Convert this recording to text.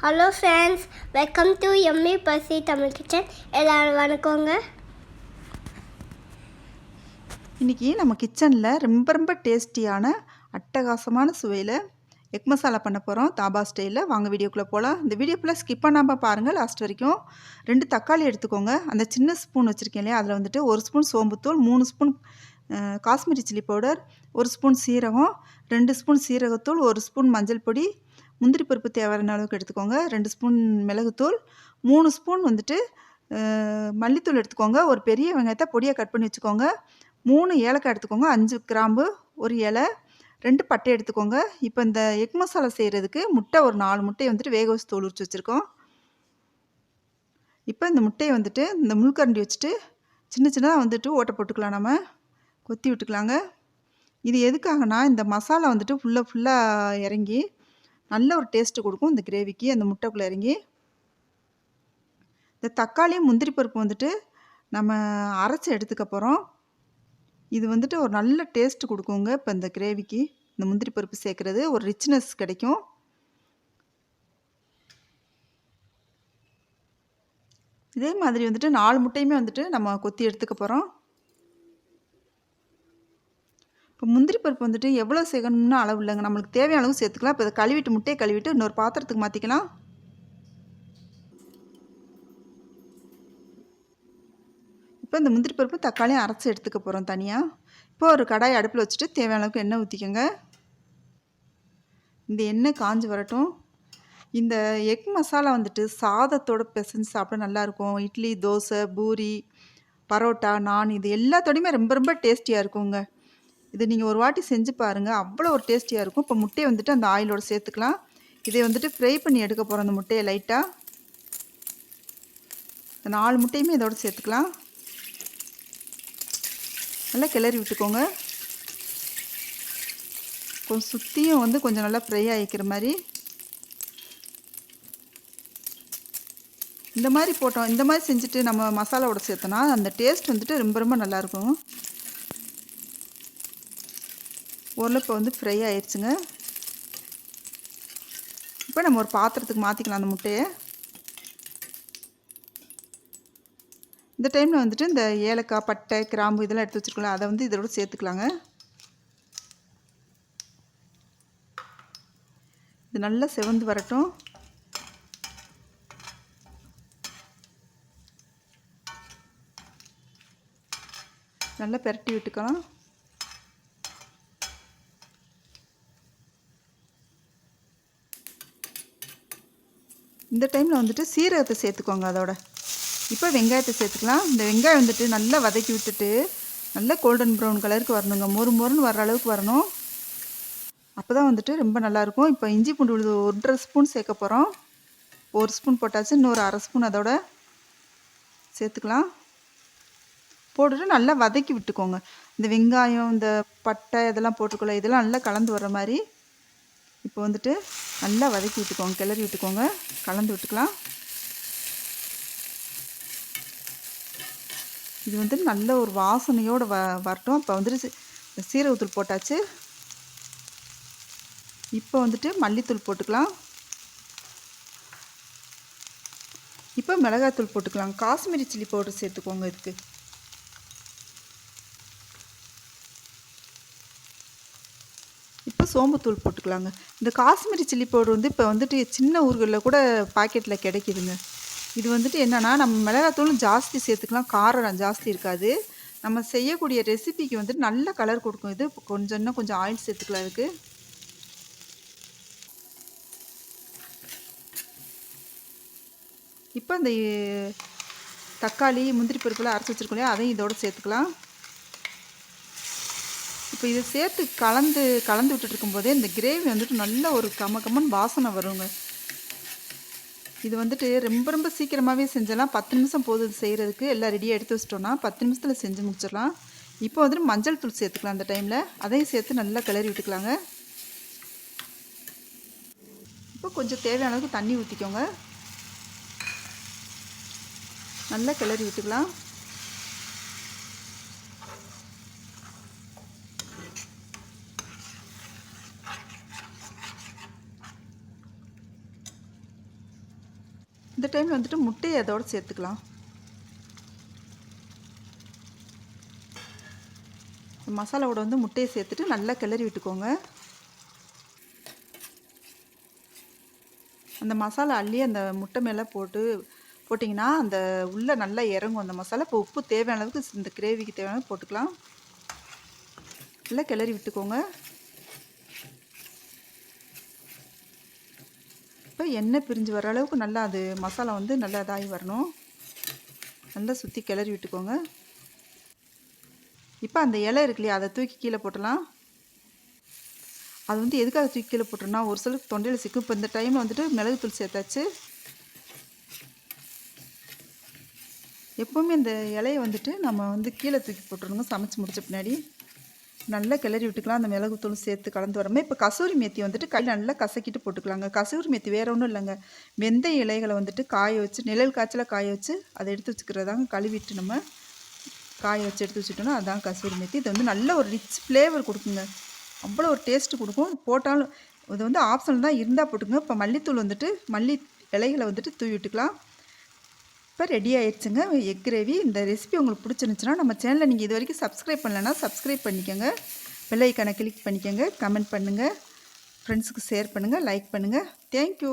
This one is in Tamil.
ஹலோ ஃப்ரெண்ட்ஸ், வெல்கம் டு எம்மி பசி தமிழ் கிச்சன். எல்லோரும் வணக்கங்க. இன்றைக்கி நம்ம கிச்சனில் ரொம்ப டேஸ்டியான அட்டகாசமான சுவையில் எக் மசாலா பண்ண போகிறோம். தாபா ஸ்டைலில். வாங்க வீடியோக்குள்ளே போகலாம். இந்த வீடியோ ஃபுல்லாக ஸ்கிப் பண்ணாமல் பாருங்கள் லாஸ்ட் வரைக்கும். 2 தக்காளி எடுத்துக்கோங்க. அந்த சின்ன ஸ்பூன் வச்சுருக்கேன் இல்லையா, அதில் வந்துட்டு 1 ஸ்பூன் சோம்புத்தூள், 3 spoon Kashmiri chilli powder, 1 spoon சீரகம், 2 ஸ்பூன் சீரகத்தூள், 1 ஸ்பூன் மஞ்சள் பொடி, முந்திரி பருப்பு தேவையான அளவுக்கு எடுத்துக்கோங்க, 2 ஸ்பூன் மிளகுத்தூள், 3 ஸ்பூன் வந்துட்டு மல்லித்தூள் எடுத்துக்கோங்க. ஒரு பெரிய வெங்காயத்தை பொடியாக கட் பண்ணி வச்சுக்கோங்க. 3 ஏலக்காய் எடுத்துக்கோங்க, 5 கிராம்பு, ஒரு இலை, 2 பட்டை எடுத்துக்கோங்க. இப்போ இந்த எக் மசாலா செய்கிறதுக்கு முட்டை ஒரு 4 முட்டையை வந்துட்டு வேக வச்சு தோல் உரிச்சு வச்சுருக்கோம். இப்போ இந்த முட்டையை வந்துட்டு இந்த முள்கரண்டி வச்சுட்டு சின்னதாக வந்துட்டு ஓட்டை போட்டுக்கலாம், நம்ம கொத்தி விட்டுக்கலாங்க. இது எதுக்காகனா, இந்த மசாலா வந்துட்டு ஃபுல்லாக இறங்கி நல்ல ஒரு டேஸ்ட்டு கொடுக்கும் இந்த கிரேவிக்கு, அந்த முட்டைக்குள்ளே இறங்கி. இந்த தக்காளியும் முந்திரி பருப்பு வந்துட்டு நம்ம அரைச்சி எடுத்துக்க போகிறோம். இது வந்துட்டு ஒரு நல்ல டேஸ்ட்டு கொடுக்குங்க. இப்போ இந்த கிரேவிக்கு இந்த முந்திரி பருப்பு சேர்க்குறது ஒரு ரிச்னஸ் கிடைக்கும். இதே மாதிரி வந்துட்டு 4 முட்டையுமே வந்துட்டு நம்ம கொத்தி எடுத்துக்க போகிறோம். இப்போ முந்திரி பருப்பு வந்துட்டு எவ்வளோ சேர்க்கணும்னு அளவு இல்லைங்க, நம்மளுக்கு தேவையான அளவு சேர்த்துக்கலாம். இப்போ இதை கழுவிட்டு முட்டையை கழுவிட்டு இன்னொரு பாத்திரத்துக்கு மாற்றிக்கலாம். இப்போ இந்த முந்திரி பருப்பு தக்காளியும் அரைச்சி எடுத்துக்க போகிறோம் தனியாக. இப்போ ஒரு கடாய் அடுப்பில் வச்சுட்டு தேவையான அளவுக்கு எண்ணெய் ஊற்றிக்கோங்க. இந்த எண்ணெய் காஞ்சி வரட்டும். இந்த எக் மசாலா வந்துட்டு சாதத்தோடு பிசைஞ்சு சாப்பிட நல்லாயிருக்கும். இட்லி, தோசை, பூரி, பரோட்டா, நான் இது எல்லாத்தோடையுமே ரொம்ப டேஸ்டியாக இருக்குங்க. இது நீங்கள் ஒரு வாட்டி செஞ்சு பாருங்கள், அவ்வளோ ஒரு டேஸ்டியாக இருக்கும். இப்போ முட்டையை வந்துட்டு அந்த ஆயிலோடு சேர்த்துக்கலாம். இதை வந்துட்டு ஃப்ரை பண்ணி எடுக்க போகிறோம். அந்த முட்டையை லைட்டாக இந்த 4 முட்டையுமே இதோடு சேர்த்துக்கலாம். நல்லா கிளறி விட்டுக்கோங்க. கொஞ்சம் சுற்றியும் வந்து கொஞ்சம் நல்லா ஃப்ரை ஆகிக்கிற மாதிரி. இந்த மாதிரி போட்டோம், இந்த மாதிரி செஞ்சுட்டு நம்ம மசாலாவோட சேர்த்தோன்னா அந்த டேஸ்ட் வந்துட்டு ரொம்ப நல்லாயிருக்கும். ஓரளவு இப்போ வந்து ஃப்ரை ஆயிடுச்சுங்க. இப்போ நம்ம ஒரு பாத்திரத்துக்கு மாற்றிக்கலாம் அந்த முட்டையை. இந்த டைமில் வந்துட்டு இந்த ஏலக்காய், பட்டை, கிராம்பு இதெல்லாம் எடுத்து வச்சுருக்கலாம், அதை வந்து இதோட சேர்த்துக்கலாங்க. இது நல்லா செவந்து வரட்டும். நல்லா பெரட்டி விட்டுக்கலாம். இந்த டைமில் வந்துட்டு சீரகத்தை சேர்த்துக்கோங்க அதோட. இப்போ வெங்காயத்தை சேர்த்துக்கலாம். இந்த வெங்காயம் வந்துட்டு நல்லா வதக்கி விட்டுட்டு நல்லா கோல்டன் ப்ரௌன் கலருக்கு வரணுங்க. மொறுன்னு வர அளவுக்கு வரணும். அப்போ தான் வந்துட்டு ரொம்ப நல்லாயிருக்கும். இப்போ இஞ்சி பூண்டு விழுது 1.5 ஸ்பூன் சேர்க்க போகிறோம். 1 ஸ்பூன் போட்டாச்சு, இன்னொரு 1/2 ஸ்பூன் அதோட சேர்த்துக்கலாம். போட்டுட்டு நல்லா வதக்கி விட்டுக்கோங்க. இந்த வெங்காயம், இந்த பட்டை இதெல்லாம் போட்டுக்கொள்ள, இதெல்லாம் நல்லா கலந்து வர்ற மாதிரி இப்போ வந்துட்டு நல்லா வதக்கி விட்டுக்கோங்க, கிளறி விட்டுக்கோங்க, கலந்து விட்டுக்கலாம். இது வந்து நல்ல ஒரு வாசனையோடு வரட்டும். இப்போ வந்துட்டு சீரகத்தூள் போட்டாச்சு. இப்போ வந்துட்டு மல்லித்தூள் போட்டுக்கலாம். இப்போ மிளகாத்தூள் போட்டுக்கலாம். காஷ்மீரி சில்லி பவுடர் சேர்த்துக்கோங்க இதுக்கு. இப்போ சோம்புத்தூள் போட்டுக்கலாங்க. இந்த காஷ்மீரி சில்லி பவுடர் வந்து இப்போ வந்துட்டு சின்ன ஊர்களில் கூட பாக்கெட்டில் கிடைக்கிதுங்க. இது வந்துட்டு என்னென்னா, நம்ம மிளகாத்தூளும் ஜாஸ்தி சேர்த்துக்கலாம், காரம் ஜாஸ்தி இருக்காது. நம்ம செய்யக்கூடிய ரெசிபிக்கு வந்துட்டு நல்ல கலர் கொடுக்கும். இது இன்னும் கொஞ்சம் ஆயில் சேர்த்துக்கலாம் இதுக்கு. இப்போ இந்த தக்காளி, முந்திரி பருப்புலாம் அரைச்சி வச்சுருக்கோம் இல்லையா, அதையும் இதோடு சேர்த்துக்கலாம். இப்போ இதை சேர்த்து கலந்து விட்டுட்டு இருக்கும்போதே இந்த கிரேவி வந்துட்டு நல்ல ஒரு கம்மன் வாசனை வருங்க. இது வந்துட்டு ரொம்ப சீக்கிரமாகவே செஞ்சலாம். 10 நிமிஷம் போதும் செய்கிறதுக்கு. எல்லாம் ரெடியாக எடுத்து வச்சிட்டோன்னா 10 நிமிஷத்தில் செஞ்சு முடிச்சிடலாம். இப்போ வந்துட்டு மஞ்சள் தூள் சேர்த்துக்கலாம். அந்த டைமில் அதையும் சேர்த்து நல்லா கிளறி விட்டுக்கலாங்க. இப்போ கொஞ்சம் தேவையான அளவுக்கு தண்ணி ஊற்றிக்கோங்க. நல்லா கிளறி விட்டுக்கலாம். இந்த டைமில் வந்துட்டு முட்டையை அதோடு சேர்த்துக்கலாம். மசாலாவோட வந்து முட்டையை சேர்த்துட்டு நல்லா கிளறி விட்டுக்கோங்க. அந்த மசாலா அள்ளி அந்த முட்டை மேலே போட்டிங்கன்னா அந்த உள்ளே நல்லா இறங்கும் அந்த மசாலா. இப்போ உப்பு தேவையான அளவுக்கு இந்த கிரேவிக்கு தேவையான போட்டுக்கலாம். நல்லா கிளறி விட்டுக்கோங்க. இப்போ எண்ணெய் பிரிஞ்சு வர அளவுக்கு நல்லா அது மசாலா வந்து நல்லா இதாகி வரணும். நல்லா சுற்றி கிளறி விட்டுக்கோங்க. இப்போ அந்த இலை இருக்கு இல்லையா, அதை தூக்கி கீழே போட்டலாம். அது வந்து எதுக்காக தூக்கி கீழே போட்டோம்னா ஒரு சிலருக்கு தொண்டையில் சிக்கும். இப்போ இந்த டைமில் வந்துட்டு மிளகுத்தூள் சேர்த்தாச்சு. எப்போவுமே இந்த இலையை வந்துட்டு நம்ம வந்து கீழே தூக்கி போட்டுருங்க சமைச்சு முடிச்ச பின்னாடி. நல்லா கிளறி விட்டுக்கலாம். அந்த மிளகுத்தூள் சேர்த்து கலந்து வரமே. இப்போ கசூரி மேத்தி வந்துட்டு கையில் நல்லா கசக்கிட்டு போட்டுக்கலாங்க. கசூரி மேத்தி வேறு ஒன்றும் இல்லைங்க, வெந்தய இலைகளை வந்துட்டு காய வச்சு நிழல் காய்ச்சல காய வச்சு அதை எடுத்து வச்சுக்கிறதாங்க. கழுவிட்டு நம்ம காய வச்சு எடுத்து வச்சுட்டோன்னா அதான் கசூரி மேத்தி. இது வந்து நல்ல ஒரு ரிச் ஃப்ளேவர் கொடுக்குங்க, அவ்வளோ ஒரு டேஸ்ட்டு கொடுக்கும். போட்டாலும் இது வந்து ஆப்ஷனல் தான், இருந்தால் போட்டுங்க. இப்போ மல்லித்தூள் வந்துட்டு மல்லி இலைகளை வந்துட்டு தூவி விட்டுக்கலாம். இப்போ ரெடி ஆயிடுச்சுங்க எக் கிரேவி. இந்த ரெசிபி உங்களுக்கு பிடிச்சிருந்துச்சுன்னா நம்ம சேனலை நீங்கள் இது வரைக்கும் சப்ஸ்கிரைப் பண்ணலைன்னா சப்ஸ்கிரைப் பண்ணிக்கோங்க. பெல் ஐக்கானை கிளிக் பண்ணிக்கோங்க. கமெண்ட் பண்ணுங்கள், ஃப்ரெண்ட்ஸுக்கு ஷேர் பண்ணுங்கள், லைக் பண்ணுங்கள். தேங்க்யூ.